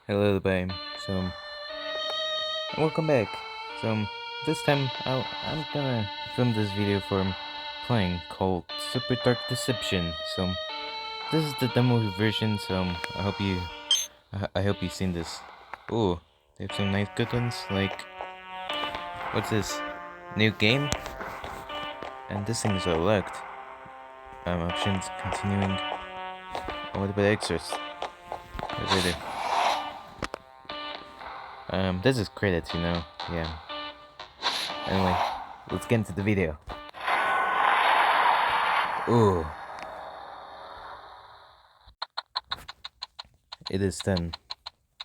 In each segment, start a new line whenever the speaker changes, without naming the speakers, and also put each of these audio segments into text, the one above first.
Hello everybody. Welcome back. So this time I'm gonna film this video for playing called Super Dark Deception. This is the demo version. I hope you've seen this. Ooh, they have some nice good ones. Like, what's this? New game? And this thing is all locked. Options continuing. What about extras? What do they do? This is credits, Yeah. Anyway, let's get into the video. Ooh. It is done.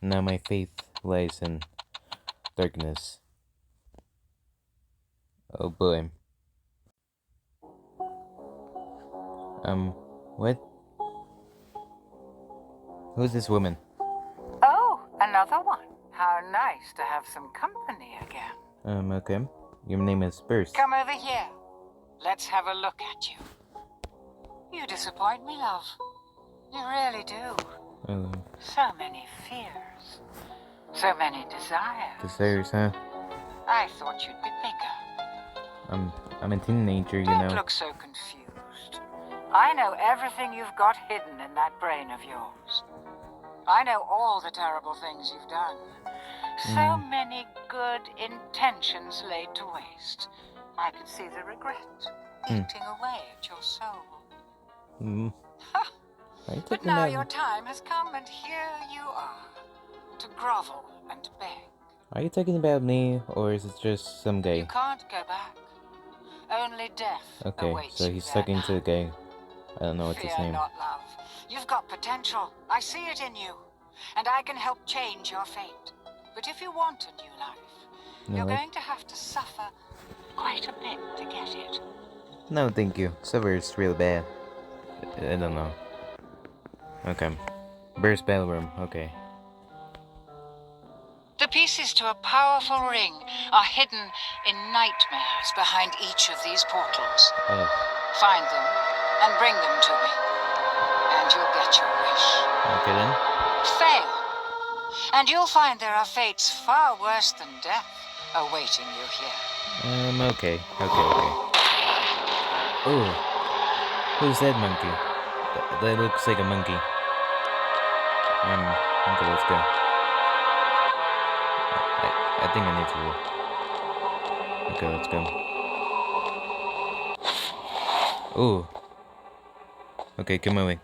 Now my faith lies in darkness. Oh boy. What? Who's this woman?
Oh, another one. How nice to have some company again.
Okay. Your name is Burst.
Come over here. Let's have a look at you. You disappoint me, love. You really do. So many fears. So many desires.
Desires, huh?
I thought you'd be bigger.
I'm a teenager, you
Don't
know.
look so confused. I know everything you've got hidden in that brain of yours. I know all the terrible things you've done. So many good intentions laid to waste. I could see the regret eating away at your soul. But now your time has come, and here you are, to grovel and beg.
Are you talking about me, or is it just some guy?
You can't go back. Only death awaits
so
you
he's
there
talking to
now.
the guy. I don't know what's his
Fear
name.
not, love. You've got potential. I see it in you. And I can help change your fate. But if you want a new life, you're going to have to suffer quite a bit to get it.
No, thank you. Suffer is real bad. I don't know. Okay. Burst Bellroom, okay.
The pieces to a powerful ring are hidden in nightmares behind each of these portals.
Oh.
Find them and bring them to me, and you'll get your wish.
Okay then.
Fail, and you'll find there are fates far worse than death awaiting you here.
Okay. Ooh. Who's that monkey? That looks like a monkey. Okay, let's go. I think I need to. Okay, let's go. Ooh. Okay, come on.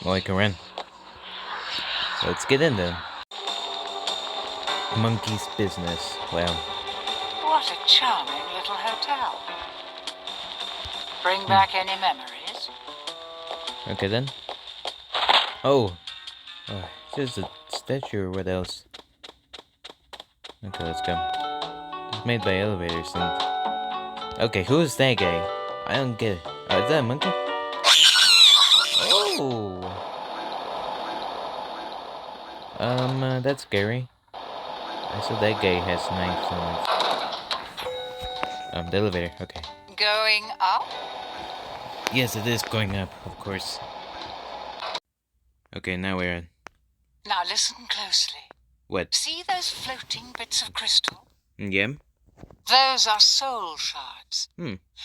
Well, I can run. Let's get in then. Monkey's business. Wow.
What a charming little hotel. Bring back any memories?
Okay then. Oh. Just a statue or what else? Okay, let's go. It's made by elevators and... Okay, who's that guy? I don't get it. Oh, is that a monkey? Oh! That's scary. I saw that guy has knives and... the elevator, okay.
Going up?
Yes, it is going up, of course. Okay, now we're in.
Now listen closely.
What?
See those floating bits of crystal?
Yeah?
Those are soul shards.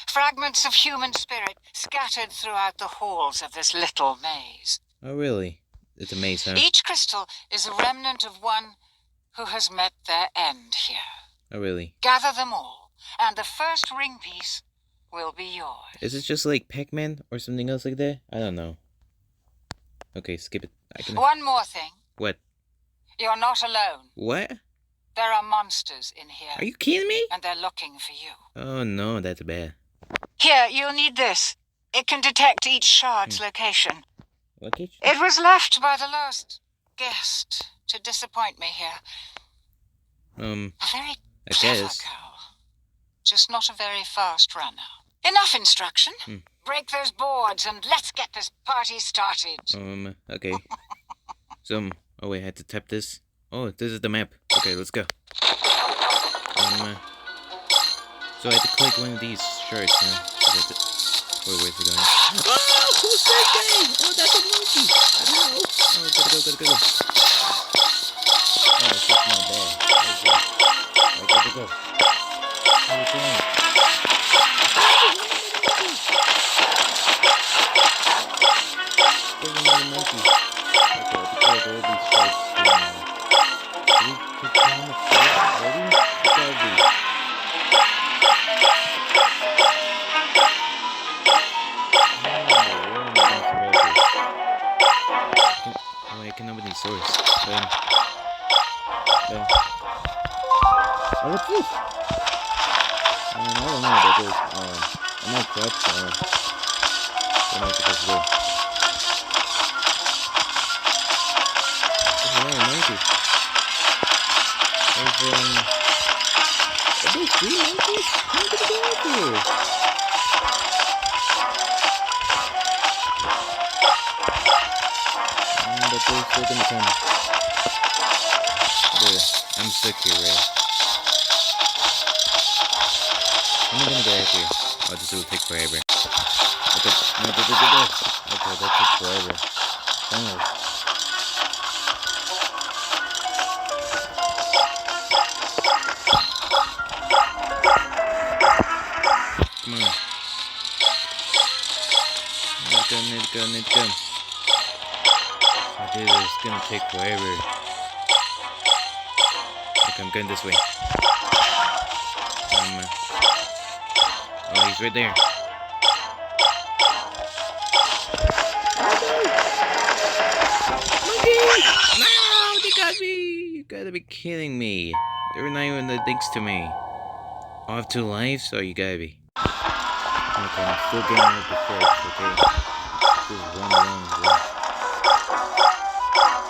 Fragments of human spirit scattered throughout the halls of this little maze.
Oh, really? It's a maze, huh?
Each crystal is a remnant of one who has met their end here.
Oh, really?
Gather them all, and the first ring piece will be yours.
Is it just like Pac-Man or something else like that? I don't know. Okay, skip it.
One more thing.
What?
You're not alone.
What?
There are monsters in here.
Are you kidding me?
And they're looking for you.
Oh no, that's bad.
Here, you'll need this. It can detect each shard's location.
Location?
It was left by the last guest to disappoint me here. A very clever girl. Just not a very fast runner. Enough instruction. Break those boards and let's get this party started.
Okay. Oh wait, I had to tap this. Oh, this is the map. Okay, let's go. So I had to click one of these shards, huh? Wait, where's it going? Oh, who's that guy? Oh, that's a monkey. I don't know. Oh, gotta go. go. Oh, it's just my ball. Go. How you doing? There's another monkey. Okay, I'll be careful. There will be spikes here now. Can we keep trying to fight? Ready? It's gotta be. Oh, I can open these doors. Oh, what's this? I don't know about this. I'm not trapped, so what am I supposed to do? Oh, yeah, monkey. There's, are those 3 monkeys? How did I get out here? But they're still gonna come. There, I'm stuck here, right? I'm not gonna get out here. Oh, this will take forever. Okay, no, go. Okay, that took forever. Finally. Come on. Need to go. Oh, dude, it's gonna take forever. Okay, I'm going this way. Oh, he's right there. Monkey! No, they got me! You gotta be kidding me. They're not even that thanks to me. I have 2 lives? Oh, you gotta be. Okay, I'm still getting out the first, okay? Just one.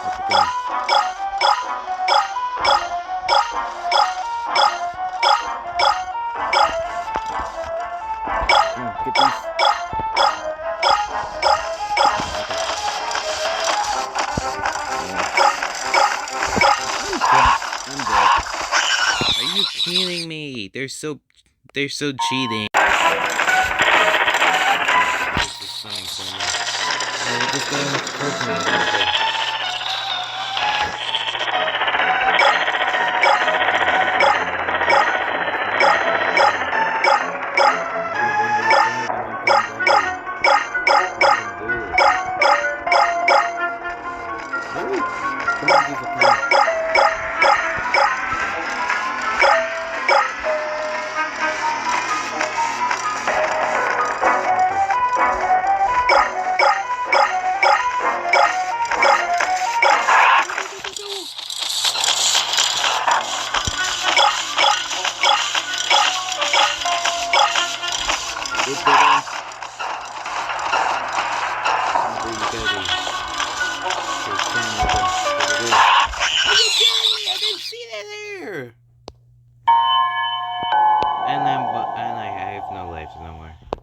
Let's go. Come on, get these. I'm dead. Are you kidding me? They're so cheating. This game is personal.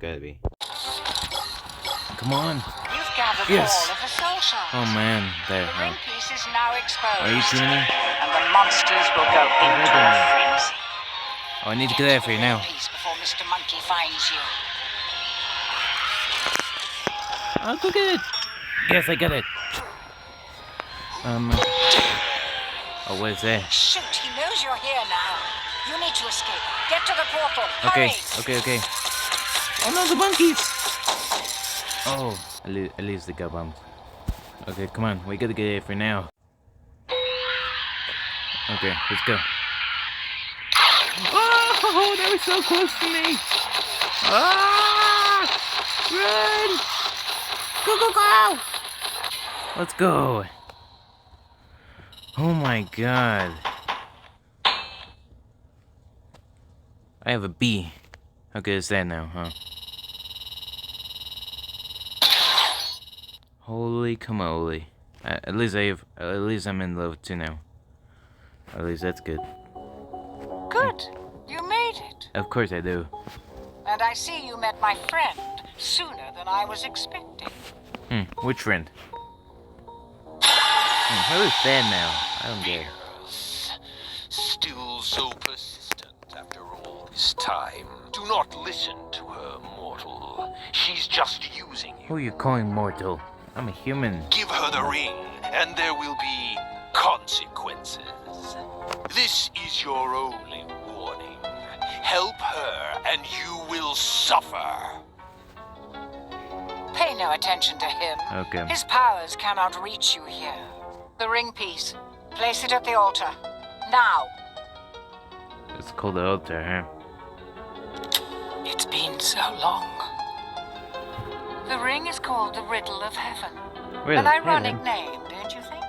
Gotta be. Come on.
You've gathered
Yes.
all of the soul shards.
Oh man,
The ring piece is now exposed.
Are you kidding me?
And the monsters will go into a frenzy.
Oh, I need to get out of here now.
Piece before Mr. Monkey finds you.
I'll go get it. Yes, I got it. Oh, what is that?
Shoot, he knows you're here now. You need to escape. Get to the portal.
Okay,
Hurry.
okay. Oh no, the monkeys! Oh, at least they got bumped. Okay, come on, we gotta get it for now. Okay, let's go. Oh, that was so close to me! Ah! Run! Go! Let's go! Oh my god. I have a B. How good is that now, huh? Holy camole. At least I'm in level 2 now. At least that's good.
Good. You made it.
Of course I do.
And I see you met my friend sooner than I was expecting.
Which friend? Who is that now? I don't get it.
Still so persistent after all this time. Do not listen to her, mortal. She's just using you.
Who are you calling mortal? I'm a human.
Give her the ring, and there will be consequences. This is your only warning. Help her, and you will suffer.
Pay no attention to him.
Okay.
His powers cannot reach you here. The ring piece. Place it at the altar. Now.
It's called the altar, huh?
It's been so long. The ring is called the Riddle of Heaven.
Really?
An ironic
Heaven?
name, don't you think?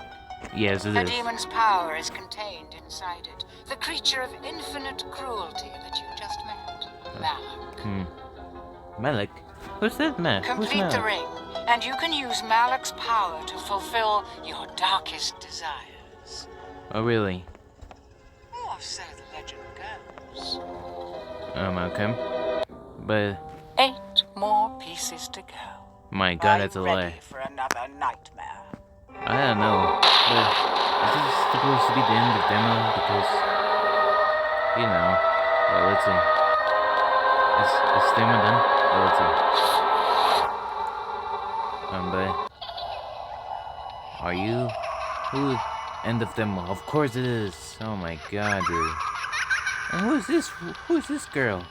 Yes, it
A
is.
demon's power is contained inside it. The creature of infinite cruelty that you just met. Malak.
Malik? Who's that man? Who's
Complete the
Malik?
ring, and you can use Malak's power to fulfill your darkest desires.
Oh, really?
Or so the legend goes.
Okay. But,
8 more pieces to go.
my god,
Are
that's a
you
lie.
ready for another nightmare?
I don't know. But, is this supposed to be the end of the demo? Because, you know. Well, let's see. Is demo done? Well, let's see. But, are you? Who? End of demo. Of course it is. Oh my god, dude. And who is this? Who is this girl?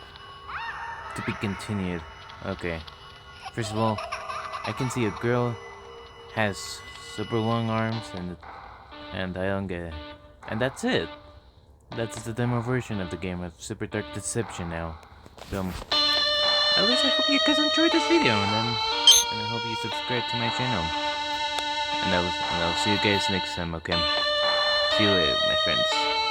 To be continued. Okay. First of all, I can see a girl has super long arms and I don't get it. And that's it. That's the demo version of the game of Super Dark Deception now. So, at least I hope you guys enjoyed this video and I hope you subscribe to my channel. And I'll see you guys next time, okay? See you later, my friends.